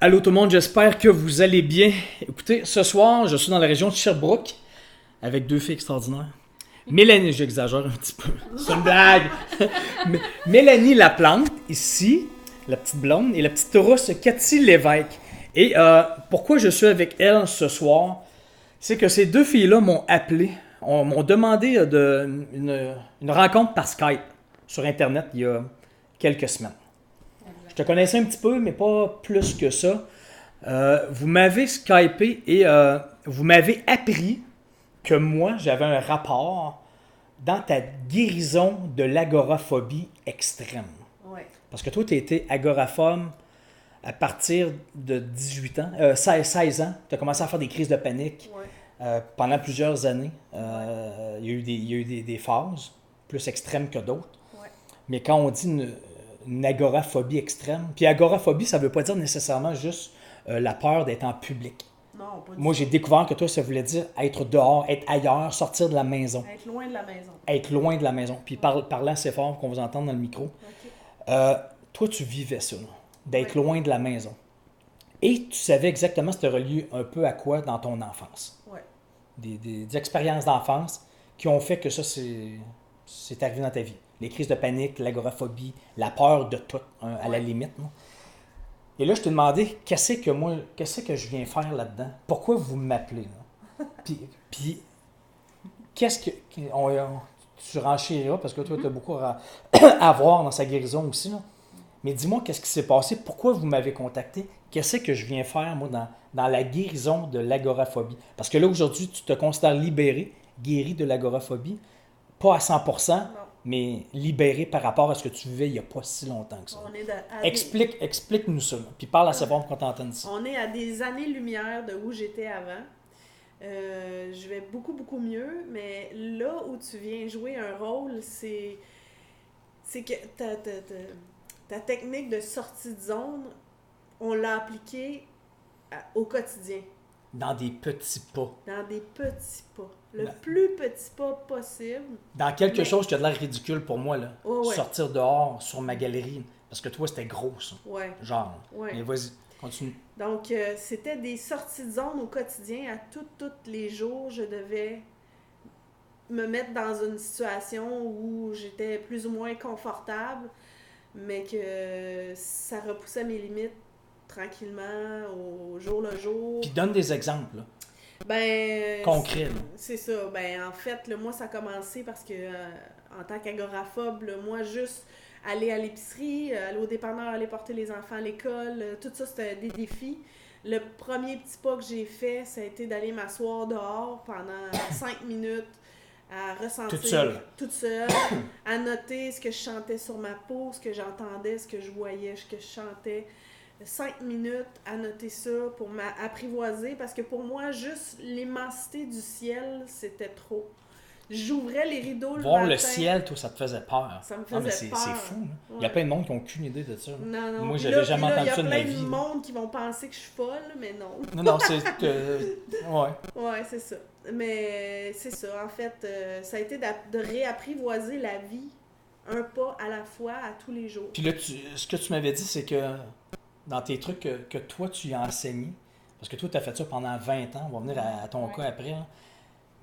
Allô tout le monde, j'espère que vous allez bien. Écoutez, ce soir, je suis dans la région de Sherbrooke avec deux filles extraordinaires. Mélanie, j'exagère un petit peu, c'est une blague. Mélanie Laplante, ici, la petite blonde, et la petite rousse Cathy Lévesque. Et pourquoi je suis avec elle ce soir, c'est que ces deux filles-là m'ont appelé, m'ont demandé une rencontre par Skype sur Internet il y a quelques semaines. Je te connaissais un petit peu, mais pas plus que ça. Vous m'avez Skypé et vous m'avez appris que moi, j'avais un rapport dans ta guérison de l'agoraphobie extrême. Ouais. Parce que toi, tu as été agoraphobe à partir de 18 ans, 16 ans. Tu as commencé à faire des crises de panique pendant plusieurs années. Il y a eu des phases plus extrêmes que d'autres. Ouais. Mais quand on dit une agoraphobie extrême, puis agoraphobie, ça ne veut pas dire nécessairement juste la peur d'être en public. Non, pas du Moi, tout. j'ai découvert que toi, ça voulait dire être dehors, être ailleurs, sortir de la maison. Être loin de la maison. Être loin de la maison. Puis parler assez fort pour qu'on vous entende dans le micro. OK. Toi, tu vivais ça, là, d'être loin de la maison. Et tu savais exactement c'était relié un peu à quoi dans ton enfance. Ouais. Des expériences d'enfance qui ont fait que ça, c'est arrivé dans ta vie. Les crises de panique, l'agoraphobie, la peur de tout, à la limite. Là. Et là, je t'ai demandé, qu'est-ce que je viens faire là-dedans? Pourquoi vous m'appelez? Là? Puis qu'est-ce que... tu renchériras, parce que toi, tu as beaucoup à voir dans sa guérison aussi. Là. Mais dis-moi, qu'est-ce qui s'est passé? Pourquoi vous m'avez contacté? Qu'est-ce que je viens faire, moi, dans la guérison de l'agoraphobie? Parce que là, aujourd'hui, tu te considères libéré, guéri de l'agoraphobie. Pas à 100%, Non. mais libéré par rapport à ce que tu vivais il n'y a pas si longtemps que ça. On est Explique-nous ça, là, puis parle assez fort pour qu'on t'entende ça. On est à des années-lumière de où j'étais avant. Je vais beaucoup, beaucoup mieux, mais là où tu viens jouer un rôle, c'est que ta technique de sortie de zone, on l'a appliquée au quotidien, Dans des petits pas. dans des petits pas. Le plus petit pas possible. Dans quelque chose qui a de l'air ridicule pour moi, là. Ouais. Sortir dehors sur ma galerie. Parce que toi, c'était gros, ça. Ouais. Genre. Ouais. Mais vas-y, continue. Donc, c'était des sorties de zone au quotidien. À tous les jours, je devais me mettre dans une situation où j'étais plus ou moins confortable, mais que ça repoussait mes limites tranquillement, au jour le jour. Puis donne des exemples, là. Ben, Concrets, là. c'est ça. Ben, en fait, là, moi, ça a commencé parce que, en tant qu'agoraphobe, là, moi, juste aller à l'épicerie, aller au dépanneur, aller porter les enfants à l'école, tout ça, c'était des défis. Le premier petit pas que j'ai fait, ça a été d'aller m'asseoir dehors pendant 5 minutes, à ressentir... Toute seule, à noter ce que je chantais sur ma peau, ce que j'entendais, ce que je voyais, ce que je chantais. 5 minutes à noter ça pour m'apprivoiser, parce que pour moi, juste l'immensité du ciel, c'était trop. J'ouvrais les rideaux le Voir matin. le ciel, toi, ça te faisait peur. Ça me Non, mais faisait peur. c'est fou. Là. Ouais. Il y a plein de monde qui n'ont aucune idée de ça. Là. Non. Moi, Puis j'avais là, jamais entendu ça de ma vie. Il y a plein de là. monde qui vont penser que je suis folle, mais non. Non, c'est que... Ouais. Ouais, c'est ça. Mais c'est ça, en fait, ça a été de réapprivoiser la vie un pas à la fois, à tous les jours. Puis là, ce que tu m'avais dit, c'est que dans tes trucs que toi, tu as enseigné, parce que toi, tu as fait ça pendant 20 ans, on va venir à ton cas après, là.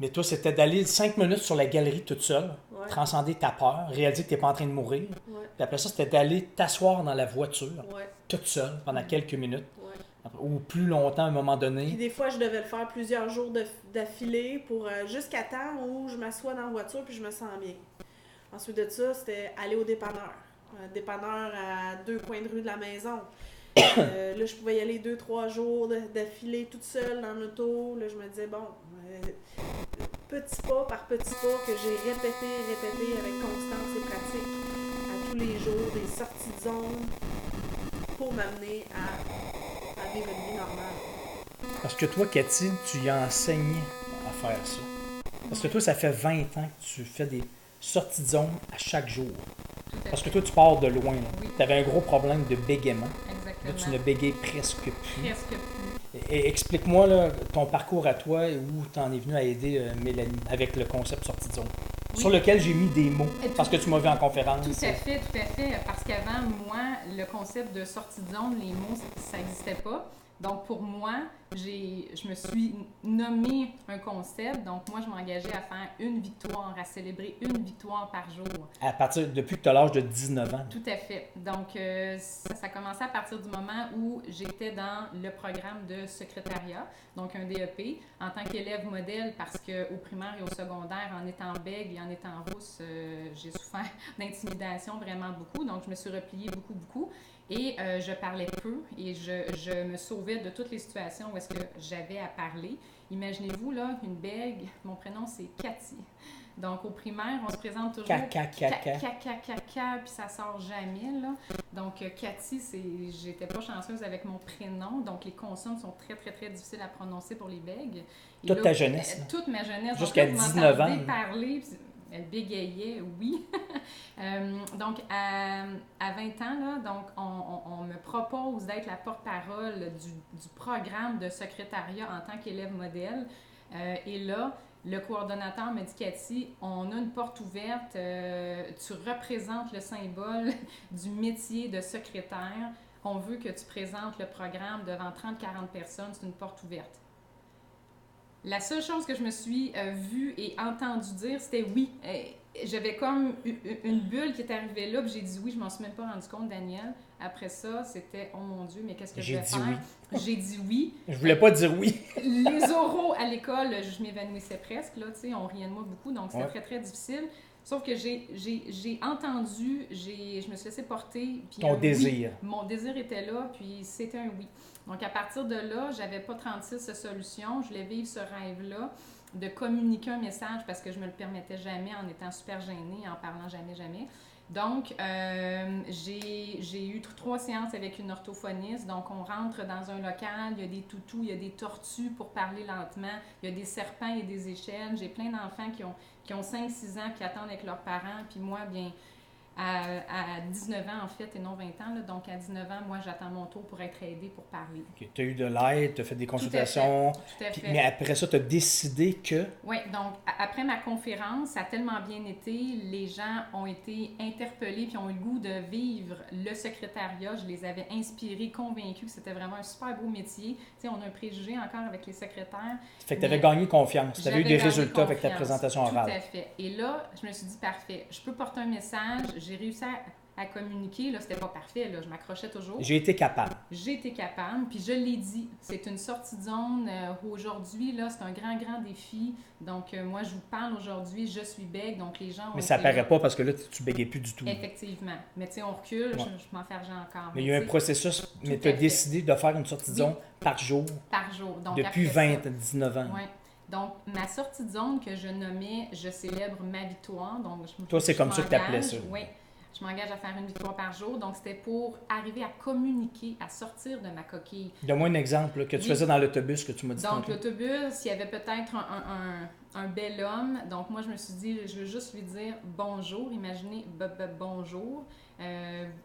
Mais toi, c'était d'aller 5 minutes sur la galerie toute seule, transcender ta peur, réaliser que tu n'es pas en train de mourir. Ouais. Puis après ça, c'était d'aller t'asseoir dans la voiture, Ouais. toute seule, pendant quelques minutes, Ouais. ou plus longtemps à un moment Puis donné. des fois, je devais le faire plusieurs jours d'affilée pour jusqu'à temps où je m'assois dans la voiture puis je me sens bien. Ensuite de ça, c'était aller au dépanneur. Un dépanneur à 2 coins de rue de la maison. Là, je pouvais y aller 2-3 jours d'affilée toute seule dans l'auto. Là, je me disais, bon, petit pas par petit pas que j'ai répété avec constance et pratique à tous les jours, des sorties de zone pour m'amener à vivre une vie normale. Parce que toi, Cathy, tu y as enseigné à faire ça. Parce que toi, ça fait 20 ans que tu fais des sorties de zone à chaque jour. Parce que toi, tu pars de loin. Oui. Tu avais un gros problème de bégaiement. Exactement. Là, tu ne bégayes presque plus. Presque plus. Et explique-moi là, ton parcours à toi et où tu en es venu à aider Mélanie avec le concept sortie de zone. Oui. Sur lequel j'ai mis des mots Et parce que tu m'as vu en conférence. Tout à fait. Parce qu'avant, moi, le concept de sortie de zone, les mots, ça n'existait pas. Donc, pour moi, je me suis nommé un concept. Donc, moi, je m'engageais à faire une victoire, à célébrer une victoire par jour. Depuis que tu as l'âge de 19 ans. Tout à fait. Donc, ça a commencé à partir du moment où j'étais dans le programme de secrétariat, donc un DEP, en tant qu'élève modèle, parce qu'au primaire et au secondaire, en étant bègue et en étant rousse, j'ai souffert d'intimidation vraiment beaucoup. Donc, je me suis repliée beaucoup. Et je parlais peu et je me sauvais de toutes les situations où est-ce que j'avais à parler. Imaginez-vous, là, une bègue, mon prénom, c'est Cathy. Donc, au primaire, on se présente toujours... Puis ça sort jamais, là. Donc, Cathy, j'étais pas chanceuse avec mon prénom. Donc, les consonnes sont très, très, très difficiles à prononcer pour les bègues. Toute ta jeunesse? Toute ma jeunesse. Jusqu'à 19 ans? Parler... Elle bégayait, oui. Donc, à 20 ans, là, donc, on me propose d'être la porte-parole du programme de secrétariat en tant qu'élève modèle. Et là, le coordonnateur me dit, Cathy, on a une porte ouverte, tu représentes le symbole du métier de secrétaire. On veut que tu présentes le programme devant 30-40 personnes, c'est une porte ouverte. La seule chose que je me suis vue et entendue dire, c'était oui. J'avais comme une bulle qui est arrivée là, puis j'ai dit oui, je m'en suis même pas rendu compte, Danielle. Après ça, c'était, oh mon Dieu, mais qu'est-ce que je vais faire? J'ai dit oui. Je voulais pas dire oui. Les oraux à l'école, je m'évanouissais presque, là, tu sais, on riait de moi beaucoup, donc c'était très, très difficile. Sauf que j'ai entendu, je me suis laissée porter. Puis ton désir. Oui, mon désir était là, puis c'était un oui. Donc, à partir de là, j'avais pas 36 solutions. Je voulais vivre ce rêve-là de communiquer un message parce que je me le permettais jamais en étant super gênée, en parlant jamais. Donc, j'ai eu 3 séances avec une orthophoniste. Donc, on rentre dans un local, il y a des toutous, il y a des tortues pour parler lentement, il y a des serpents et des échelles. J'ai plein d'enfants qui ont 5-6 ans, qui attendent avec leurs parents. Puis moi, bien, à 19 ans, en fait, et non 20 ans. Là, donc, à 19 ans, moi, j'attends mon tour pour être aidée, pour parler. Okay. Tu as eu de l'aide, tu as fait des consultations. Tout à fait. Mais après ça, tu as décidé que... Oui, donc, après ma conférence, ça a tellement bien été. Les gens ont été interpellés puis ont eu le goût de vivre le secrétariat. Je les avais inspirés, convaincus que c'était vraiment un super beau métier. Tu sais, on a un préjugé encore avec les secrétaires. Fait que tu avais gagné confiance. Tu avais eu des résultats avec ta présentation orale. Tout à fait. Et là, je me suis dit, parfait, je peux porter un message. J'ai réussi à communiquer. Là, c'était pas parfait. Là, je m'accrochais toujours. J'ai été capable. J'ai été capable. Puis je l'ai dit. C'est une sortie de zone. Aujourd'hui, là, c'est un grand défi. Donc, moi, je vous parle aujourd'hui. Je suis bègue. Donc, les gens ont... Mais ça paraît pas parce que là, tu bégayais plus du tout. Effectivement. Mais tu sais, on recule. Ouais. Je m'en fergeais encore. Mais il y a eu un processus. Mais tu as décidé de faire une sortie de zone par jour. Par jour. Donc, depuis 19 ans. Oui. Donc, ma sortie de zone que je nommais « Je célèbre ma victoire ». Donc, toi, c'est comme ça que tu appelais ça. Oui. Je m'engage à faire une victoire par jour. Donc, c'était pour arriver à communiquer, à sortir de ma coquille. Donne-moi un exemple là, que tu faisais dans l'autobus que tu m'as dit. Donc, l'autobus, il y avait peut-être un bel homme. Donc, moi, je me suis dit, je veux juste lui dire bonjour. Imaginez, bonjour.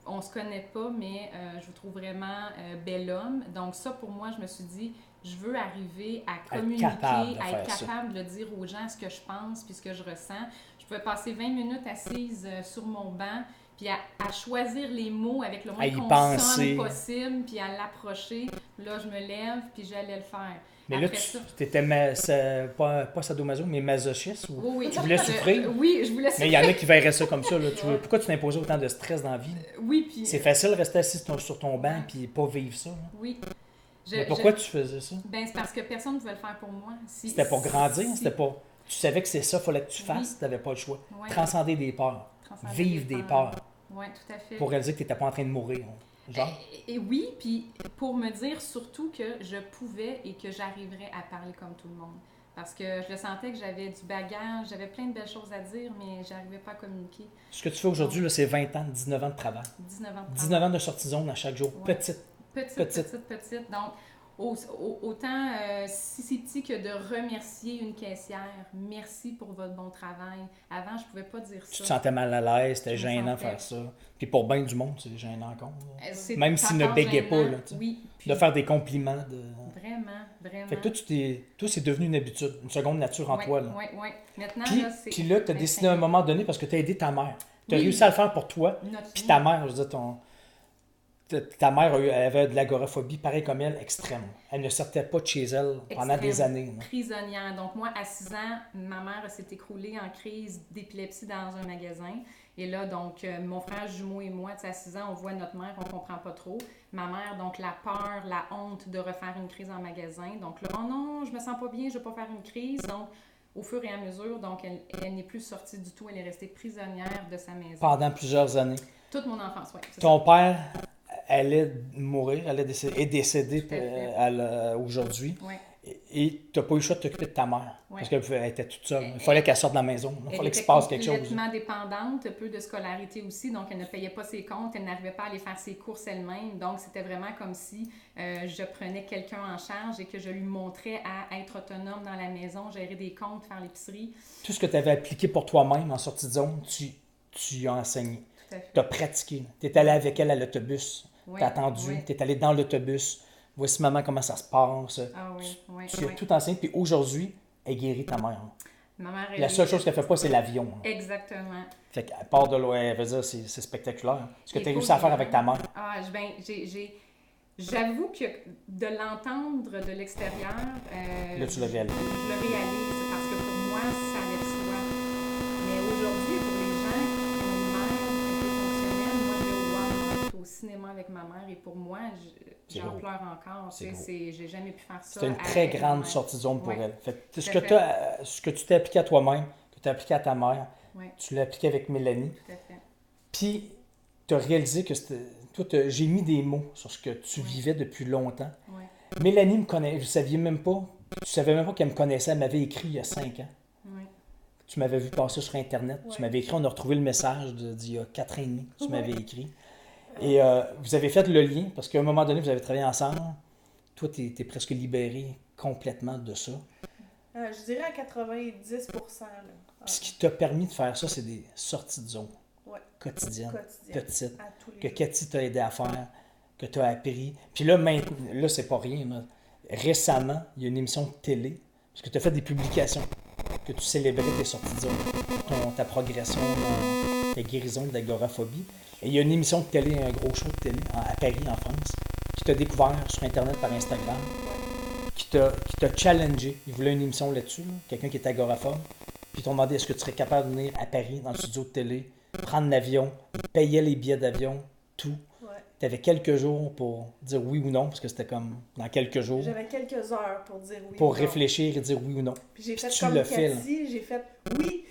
On se connaît pas, mais je vous trouve vraiment bel homme. Donc, ça, pour moi, je me suis dit, je veux arriver à communiquer, à être capable de dire aux gens ce que je pense puis ce que je ressens. Je pouvais passer 20 minutes assise sur mon banc puis à choisir les mots avec le moins de consonnes possible puis à l'approcher. Là, je me lève puis j'allais le faire. Mais après là, tu étais pas sadomaso, mais masochiste ou oui. Tu voulais souffrir? Oui, je voulais souffrir. Mais il y en a qui verraient ça comme ça. Là. Pourquoi tu t'imposais autant de stress dans la vie? Oui, puis... C'est facile de rester assis sur ton banc puis pas vivre ça. Là. Oui. Mais pourquoi tu faisais ça? Ben, c'est parce que personne ne pouvait le faire pour moi. C'était pour grandir, c'était pas... Tu savais que c'est ça, il fallait que tu fasses, tu n'avais pas le choix. Ouais. Transcender des peurs. Vivre des peurs. Oui, tout à fait. Pour réaliser que tu n'étais pas en train de mourir. Genre. Et oui, puis pour me dire surtout que je pouvais et que j'arriverais à parler comme tout le monde. Parce que je sentais que j'avais du bagage, j'avais plein de belles choses à dire, mais je n'arrivais pas à communiquer. Ce que tu fais aujourd'hui, là, c'est 20 ans, 19 ans de travail. 19 ans de travail. 19 ans de sortie zone à chaque jour. Ouais. Petite. Donc, autant si c'est petit que de remercier une caissière. Merci pour votre bon travail. Avant, je ne pouvais pas dire ça. Tu te sentais mal à l'aise, c'était gênant de faire ça. Puis pour bien du monde, c'est gênant encore. Même s'ils ne bégaient pas. Là, oui, puis, de faire des compliments. Vraiment. Fait que toi, c'est devenu une habitude, une seconde nature en toi. Oui. Maintenant, puis là, tu as décidé à un moment donné, parce que tu as aidé ta mère. Tu as réussi à le faire pour toi. Puis ta mère, je veux dire, Ta mère elle avait de l'agoraphobie, pareil comme elle, extrême. Elle ne sortait pas de chez elle pendant des années. Là. Prisonnière. Donc, moi, à 6 ans, ma mère s'est écroulée en crise d'épilepsie dans un magasin. Et là, donc, mon frère jumeau et moi, à 6 ans, on voit notre mère, on comprend pas trop. Ma mère, donc, la peur, la honte de refaire une crise en magasin. Donc là, oh non, je me sens pas bien, je vais pas faire une crise. Donc, au fur et à mesure, donc, elle n'est plus sortie du tout. Elle est restée prisonnière de sa maison. Pendant plusieurs années. Toute mon enfance, oui. Ton père allait mourir, est décédé aujourd'hui. Oui. Et tu n'as pas eu le choix de t'occuper de ta mère. Ouais. Parce qu'elle était toute seule. Il fallait qu'elle sorte de la maison. Il fallait qu'il se passe quelque chose. Elle était complètement dépendante, peu de scolarité aussi, donc elle ne payait pas ses comptes, elle n'arrivait pas à aller faire ses courses elle-même. Donc, c'était vraiment comme si je prenais quelqu'un en charge et que je lui montrais à être autonome dans la maison, gérer des comptes, faire l'épicerie. Tout ce que tu avais appliqué pour toi-même en sortie de zone, tu as enseigné. Tu as pratiqué. Tu es allé avec elle à l'autobus. Oui, tu as attendu. Tu es allé dans l'autobus. Voici maman comment ça se passe. Ah oui, oui, tu as oui. tout enseigné. Puis aujourd'hui, elle guérit ta mère. Ma mère, La seule chose qu'elle fait pas, c'est l'avion. Exactement. Fait qu'elle part de loin, elle veut dire, c'est spectaculaire. Ce que tu as Écoute, réussi à faire avec ta mère. Ah, j'avoue que de l'entendre de l'extérieur, Là, tu l'as réalisé. je le réalise parce que pour moi, ça allait de soi. Mais aujourd'hui, pour les gens qui ont une mère un peu fonctionnelle, moi, je vais au Walmart, au cinéma avec ma mère et pour moi, j'en pleure encore. J'ai jamais pu faire ça. C'était une très grande sortie de zone pour Ouais. elle. Fait que ce que tu t'es appliqué à toi-même, que tu as appliqué à ta mère, Oui, tu l'as appliqué avec Mélanie. tout à fait. Puis, tu as réalisé que c'était. Toi, j'ai mis des mots sur ce que tu vivais depuis longtemps. Oui. Mélanie me connaît, je savais même pas. Tu savais même pas qu'elle me connaissait. Elle m'avait écrit il y a 5 ans. Oui. Tu m'avais vu passer sur Internet. Ouais. Tu m'avais écrit, on a retrouvé le message d'il y a 4 ans et demi. Tu m'avais écrit. Et vous avez fait le lien, parce qu'à un moment donné, vous avez travaillé ensemble. Toi, tu es presque libéré complètement de ça. Je dirais à 90%. Là. Puis ce qui t'a permis de faire ça, c'est des sorties de zone Ouais. quotidiennes, Quotidien. petites, À tous les que jours. Cathy t'a aidé à faire, que tu as appris. Puis là, maintenant, là, c'est pas rien. Là. Récemment, il y a une émission de télé, parce que tu as fait des publications, que tu célébrais tes sorties de zone, ta progression dans ta guérison de l'agoraphobie. Et il y a une émission de télé, un gros show de télé à Paris, en France, qui t'a découvert sur Internet par Instagram, qui t'a challengé. Il voulait une émission là-dessus, là, quelqu'un qui est agoraphobe. Puis ils t'ont demandé est-ce que tu serais capable de venir à Paris, dans le studio de télé, prendre l'avion, payer les billets d'avion, tout. Ouais. Tu avais quelques jours pour dire oui ou non, parce que c'était comme dans quelques jours, J'avais quelques heures pour dire oui. pour ou non. réfléchir et dire oui ou non. Puis j'ai Puis fait tu comme le fais, là. Cathy, j'ai fait oui.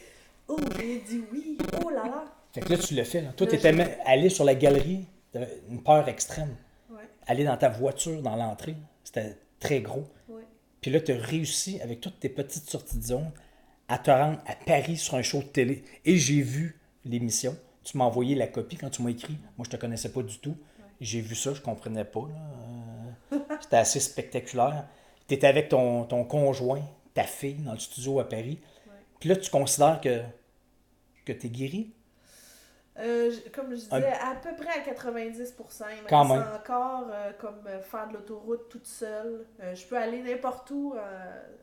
Oh, j'ai dit oui. Oh là là. Fait que là, tu le fais. Là. Toi, Là, tu étais allé sur la galerie, tu avais une peur extrême. Ouais. Aller dans ta voiture, dans l'entrée, c'était très gros. Ouais. Puis là, tu as réussi, avec toutes tes petites sorties de zone, à te rendre à Paris sur un show de télé. Et j'ai vu l'émission. Tu m'as envoyé la copie quand tu m'as écrit. Moi, je te connaissais pas du tout. J'ai vu ça, je comprenais pas. Là. C'était assez spectaculaire. Tu étais avec ton conjoint, ta fille, dans le studio à Paris. Ouais. Puis là, tu considères que tu es guéri? Comme je disais, à peu près à 90%. Il me Quand reste même. encore comme faire de l'autoroute toute seule. Je peux aller n'importe où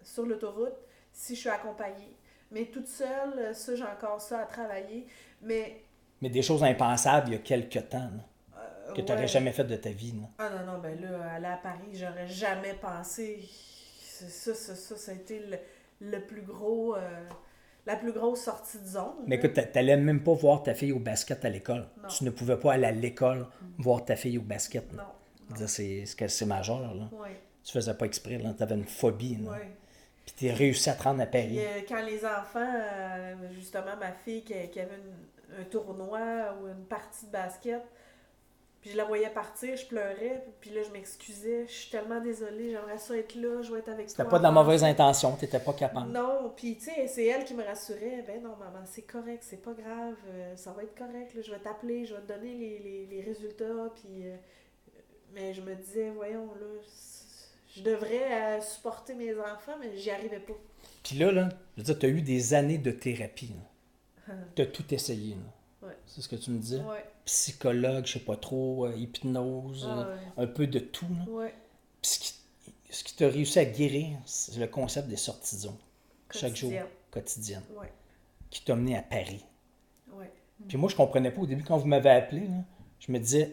sur l'autoroute si je suis accompagnée. Mais toute seule, ça, j'ai encore ça à travailler. Mais des choses impensables il y a quelques temps, là, que tu n'aurais ouais. jamais fait de ta vie. Là. Ah non, ben là, aller à Paris, j'aurais jamais pensé. Ça a été le plus gros, la plus grosse sortie de zone. Mais là. écoute, tu n'allais même pas voir ta fille au basket à l'école. Non. Tu ne pouvais pas aller à l'école voir ta fille au basket. Non. Je veux dire, c'est majeur. Là. Ouais, Tu faisais pas exprès, tu avais une phobie. Là. ouais. Puis tu as réussi à te rendre à Puis, Paris. quand les enfants, justement, ma fille qui avait un tournoi ou une partie de basket, puis je la voyais partir, je pleurais, puis là, je m'excusais. Je suis tellement désolée, j'aimerais ça être là, je vais être avec toi. C'était pas de la mauvaise intention, tu n'étais pas capable. Non, puis tu sais, c'est elle qui me rassurait. Ben non, maman, c'est correct, c'est pas grave, ça va être correct, là, je vais t'appeler, je vais te donner les résultats, puis... mais je me disais, voyons, là, je devrais supporter mes enfants, mais j'y arrivais pas. Puis là, je veux dire, tu as eu des années de thérapie. Tu as tout essayé. Là. Ouais. C'est ce que tu me disais? Ouais, Psychologue, je sais pas trop, hypnose, un peu de tout. Là. ouais. Puis ce qui t'a réussi à guérir, c'est le concept des sorties de zone. Chaque jour, quotidienne, Ouais, qui t'a mené à Paris. ouais. Puis moi, je comprenais pas au début, quand vous m'avez appelé, là, je me disais,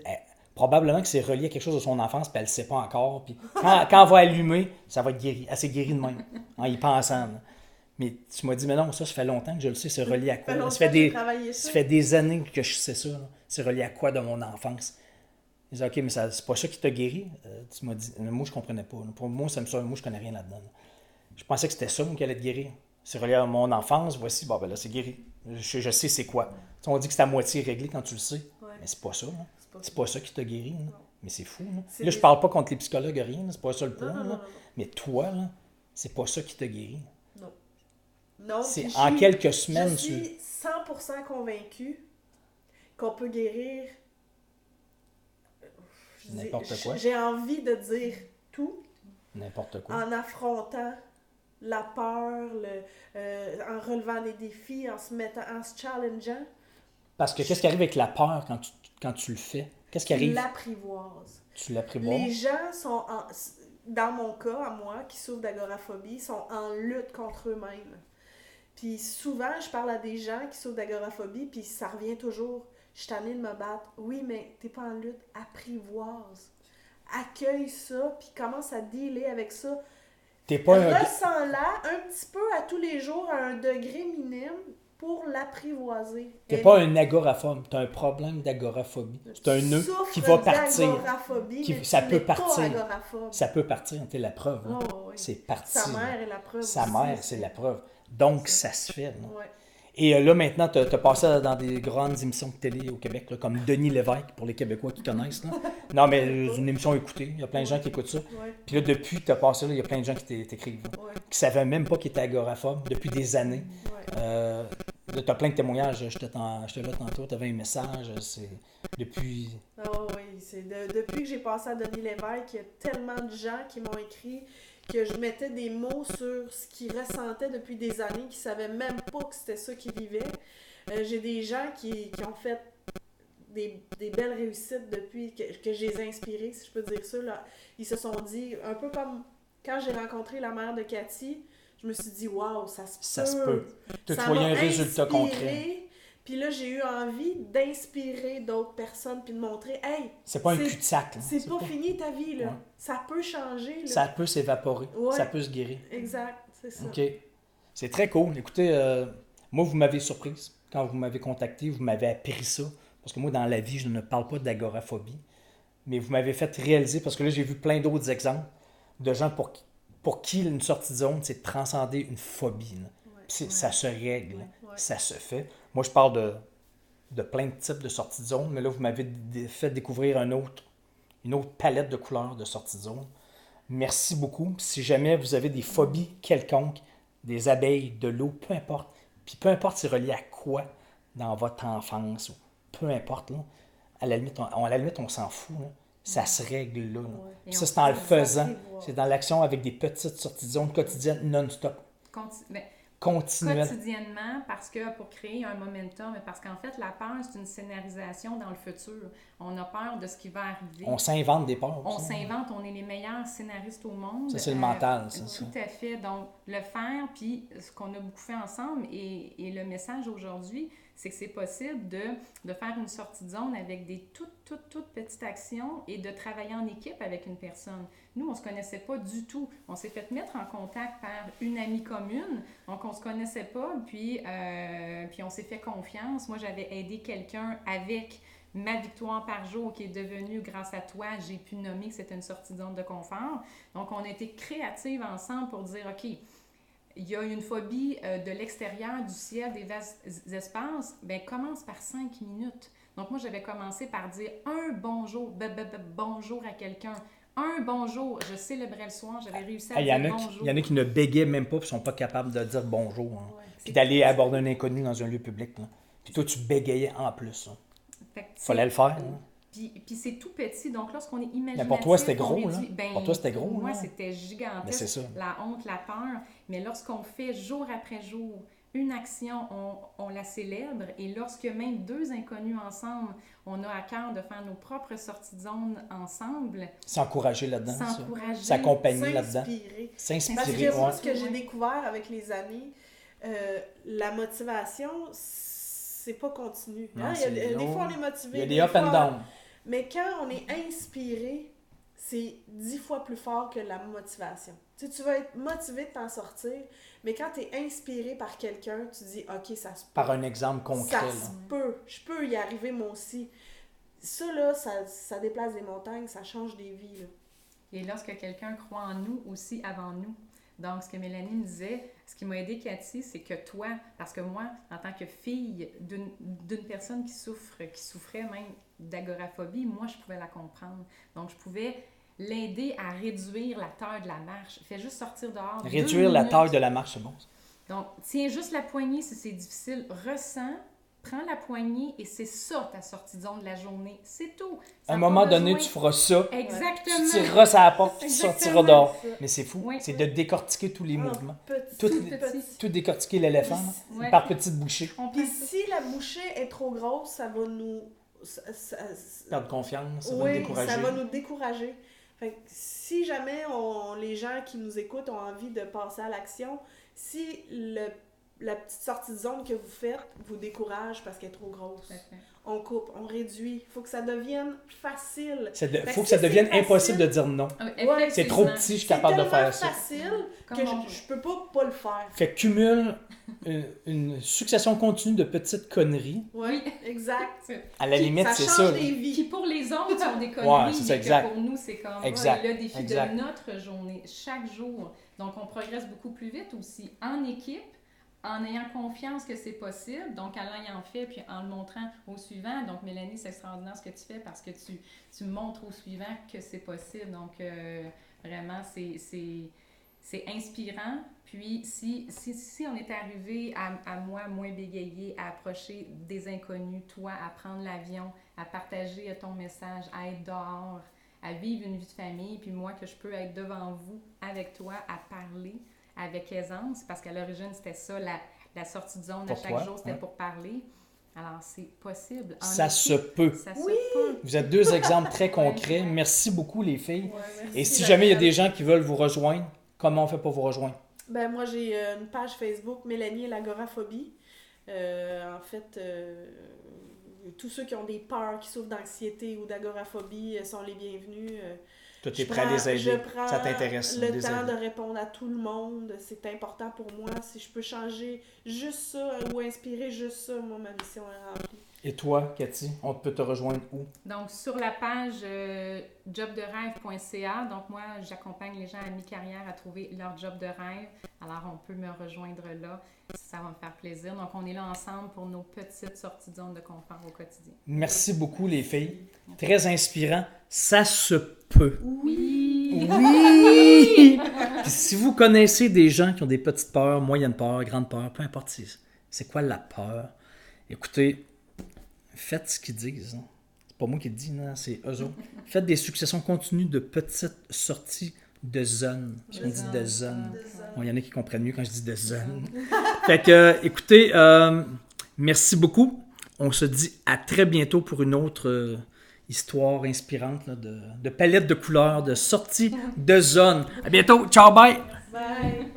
probablement que c'est relié à quelque chose de son enfance, puis elle ne le sait pas encore. Puis quand elle va allumer, ça va être guéri. Elle s'est guérie de même, en y pensant. Là. Mais tu m'as dit, mais non, ça fait longtemps que je le sais, c'est relié à quoi? Ça Ça fait fait des années que je sais ça. Là. C'est relié à quoi de mon enfance? Je dis, OK, mais c'est pas ça qui t'a guéri? Tu m'as dit, moi, je comprenais pas. Là. Pour moi, moi, je connais rien là-dedans. Là. Je pensais que c'était ça, moi, qui allait te guérir. C'est relié à mon enfance, voici, bon, ben là, c'est guéri. Je sais c'est quoi. Tu sais, on dit que c'est à moitié réglé quand tu le sais. Ouais. Mais c'est pas ça. Là. C'est pas ça qui t'a guéri. Là. Mais c'est fou. Là, Des... je parle pas contre les psychologues, rien. Là, c'est pas ça le point. Non. Mais toi, là, c'est pas ça qui t'a guéri. Non, c'est en quelques semaines. Je suis 100% convaincue qu'on peut guérir. N'importe quoi. J'ai envie de dire tout. N'importe quoi. En affrontant la peur, en relevant des défis, en se challengeant. Parce que qu'est-ce qui arrive avec la peur quand tu le fais? Qu'est-ce qui arrive? Tu l'apprivoises. Tu l'apprivoises. Les gens sont, dans mon cas, à moi, qui souffrent d'agoraphobie, sont en lutte contre eux-mêmes. Puis souvent, je parle à des gens qui souffrent d'agoraphobie, puis ça revient toujours. Je suis tannée de me battre. Oui, mais t'es pas en lutte. Apprivoise. Accueille ça, puis commence à dealer avec ça. Ressens-la un petit peu à tous les jours, à un degré minime, pour l'apprivoiser. T'es pas un agoraphobe. T'as un problème d'agoraphobie. C'est un nœud qui va partir. Ça peut partir. Ça peut partir. T'es la preuve. Hein? Oh, oui. C'est parti. Sa mère est la preuve. Sa mère, c'est la preuve. Donc, ça se fait. Ouais. Et là, maintenant, tu as passé dans des grandes émissions de télé au Québec, là, comme Denis Lévesque, pour les Québécois qui connaissent. Là. Non, mais une émission écoutée. Il y a plein de gens qui écoutent ça. Ouais. Puis là, depuis que tu as passé là, il y a plein de gens qui t'écrivent. Ouais. Qui ne savaient même pas qu'ils étaient agoraphobes depuis des années. Ouais. Tu as plein de témoignages. J'étais là tantôt, tu avais un message. C'est depuis... Oh oui, depuis que j'ai passé à Denis Lévesque, il y a tellement de gens qui m'ont écrit que je mettais des mots sur ce qu'ils ressentaient depuis des années, qui ne savaient même pas que c'était ça qu'ils vivaient. J'ai des gens qui ont fait des belles réussites depuis que je les ai inspirés, si je peux dire ça. Là. Ils se sont dit, un peu comme quand j'ai rencontré la mère de Cathy, je me suis dit, waouh, ça se peut. Tu voyais un résultat concret. Puis là, j'ai eu envie d'inspirer d'autres personnes puis de montrer, hey, c'est pas un cul-de-sac. Là. C'est pas fini ta vie, là. Ouais. Ça peut changer. Là. Ça peut s'évaporer. Ouais. Ça peut se guérir. Exact, c'est ça. OK. C'est très cool. Écoutez, moi, vous m'avez surprise. Quand vous m'avez contacté, vous m'avez appris ça. Parce que moi, dans la vie, je ne parle pas d'agoraphobie. Mais vous m'avez fait réaliser, parce que là, j'ai vu plein d'autres exemples de gens pour qui une sortie de zone, c'est de transcender une phobie. Ça se règle. Ça se fait. Moi, je parle de plein de types de sorties de zone, mais là, vous m'avez fait découvrir une autre palette de couleurs de sorties de zone. Merci beaucoup. Si jamais vous avez des phobies quelconques, des abeilles, de l'eau, peu importe, puis peu importe c'est relié à quoi dans votre enfance, ou peu importe, là, à la limite, on s'en fout. Là. Ça se règle là. Ouais. Ça, c'est en le faisant. C'est dans l'action avec des petites sorties de zone quotidiennes non-stop. Quotidiennement, parce que pour créer un momentum, parce qu'en fait, la peur, c'est une scénarisation dans le futur. On a peur de ce qui va arriver. On s'invente des peurs. On s'invente, on est les meilleurs scénaristes au monde. Ça, c'est le mental, ça. Tout à fait. Donc, le faire, puis ce qu'on a beaucoup fait ensemble, et le message aujourd'hui, c'est que c'est possible de faire une sortie de zone avec des toutes petites actions et de travailler en équipe avec une personne. Nous, on ne se connaissait pas du tout. On s'est fait mettre en contact par une amie commune, donc on ne se connaissait pas, puis on s'est fait confiance. Moi, j'avais aidé quelqu'un avec ma victoire par jour qui est devenue, grâce à toi, j'ai pu nommer que c'était une sortie de zone de confort. Donc, on a été créatives ensemble pour dire, OK, il y a une phobie de l'extérieur, du ciel, des vastes espaces, bien, commence par 5 minutes. Donc, moi, j'avais commencé par dire un bonjour, bonjour à quelqu'un. Un bonjour, je célébrais le soir, j'avais réussi à dire bonjour. Il y en a qui ne bégaient même pas et ne sont pas capables de dire bonjour. Hein. Ouais, puis d'aller aborder un inconnu dans un lieu public. Là. Puis toi, tu bégayais en plus. Il fallait le faire. Hein. Puis c'est tout petit, donc lorsqu'on est imaginatif... Mais pour toi, c'était gros, là. Pour toi, c'était gros, moi, c'était gigantesque. Mais c'est ça. La honte, la peur. Mais lorsqu'on fait jour après jour une action, on la célèbre. Et lorsque même deux inconnus ensemble, on a à cœur de faire nos propres sorties de zone ensemble. S'encourager là-dedans. S'encourager. S'accompagner là-dedans. S'inspirer. Parce que moi, ce que j'ai découvert avec les années, la motivation, c'est pas continu. Non, hein? Des fois, on est motivé. Il y a des up and down. Mais quand on est inspiré, c'est 10 fois plus fort que la motivation. Tu sais, tu vas être motivé de t'en sortir, mais quand tu es inspiré par quelqu'un, tu dis « Ok, ça se peut. » Par un exemple concret. Ça là. se peut. Je peux y arriver moi aussi. Ça, là, ça déplace des montagnes, ça change des vies. Là. Et lorsque quelqu'un croit en nous aussi avant nous. Donc, ce que Mélanie me disait, ce qui m'a aidé, Cathy, c'est que toi, parce que moi, en tant que fille d'une personne qui souffrait même d'agoraphobie, moi, je pouvais la comprendre. Donc, je pouvais l'aider à réduire la taille de la marche. Fais juste sortir dehors. Réduire la taille de la marche, c'est bon. Donc, tiens juste la poignée si c'est difficile. Ressens, prends la poignée et c'est ça ta sortie de zone de la journée. C'est tout. À un moment donné, tu feras ça. Exactement. Tu tireras sur la porte, tu sortiras dehors. ça. Mais c'est fou. Oui. C'est de décortiquer tous les mouvements. Petit. Tout décortiquer l'éléphant, là, Ouais. par petites bouchées. Puis si la bouchée est trop grosse, ça va nous... Perdre confiance, ça va nous Oui, décourager. ça va nous décourager. Fait que si jamais les gens qui nous écoutent ont envie de passer à l'action, si la petite sortie de zone que vous faites vous décourage parce qu'elle est trop grosse, on coupe, on réduit. Il faut que ça devienne facile. Il faut que ça devienne impossible de dire non. Ouais, C'est trop petit, je suis capable de faire ça. C'est tellement facile que je peux pas le faire. Fait que cumule une succession continue de petites conneries. Oui, exact. À la limite, c'est ça. Des vies. Qui pour les autres sont des conneries, Ouais, c'est ça, mais exact. que pour nous, c'est comme Exact, le défi exact. de notre journée, chaque jour. Donc, on progresse beaucoup plus vite aussi en équipe, en ayant confiance que c'est possible, donc en l'ayant fait, puis en le montrant au suivant. Donc, Mélanie, c'est extraordinaire ce que tu fais parce que tu montres au suivant que c'est possible. Donc, vraiment, c'est inspirant. Puis, si on était arrivé à moi, moins bégayé, à approcher des inconnus, toi, à prendre l'avion, à partager ton message, à être dehors, à vivre une vie de famille, puis moi, que je peux être devant vous, avec toi, à parler avec aisance, parce qu'à l'origine, c'était ça, la sortie de zone Pour à chaque toi, jour, c'était ouais. pour parler. Alors, c'est possible. En Ça équipe, se peut. Ça se peut. Vous êtes deux exemples très concrets. Merci beaucoup, les filles. Ouais, merci, Et si Daniel. jamais il y a des gens qui veulent vous rejoindre, comment on fait pour vous rejoindre? Ben moi, j'ai une page Facebook, Mélanie et l'agoraphobie. En fait, tous ceux qui ont des peurs, qui souffrent d'anxiété ou d'agoraphobie sont les bienvenus. Toi, tu es prêt à les aider. Je prends Ça t'intéresse. le les temps aider. de répondre à tout le monde. C'est important pour moi. Si je peux changer juste ça ou inspirer juste ça, moi, ma mission est remplie. Et toi, Cathy, on peut te rejoindre où? Donc, sur la page jobderêve.ca, donc moi, j'accompagne les gens à mi-carrière à trouver leur job de rêve. Alors, on peut me rejoindre là. Ça va me faire plaisir. Donc, on est là ensemble pour nos petites sorties de zone de confort au quotidien. Merci beaucoup, les filles. Très inspirant. Ça se peut. Oui! Oui! Puis si vous connaissez des gens qui ont des petites peurs, moyennes peurs, grandes peurs, peu importe c'est quoi la peur, écoutez, faites ce qu'ils disent. Hein. C'est pas moi qui le dis, non, c'est eux autres. Faites des successions continues de petites sorties de zone. Puis on dit de zone. Bon, il y en a qui comprennent mieux quand je dis de zone. Fait que, écoutez, merci beaucoup. On se dit à très bientôt pour une autre histoire inspirante là, de palette de couleurs, de sortie de zone. À bientôt. Ciao, bye! Bye!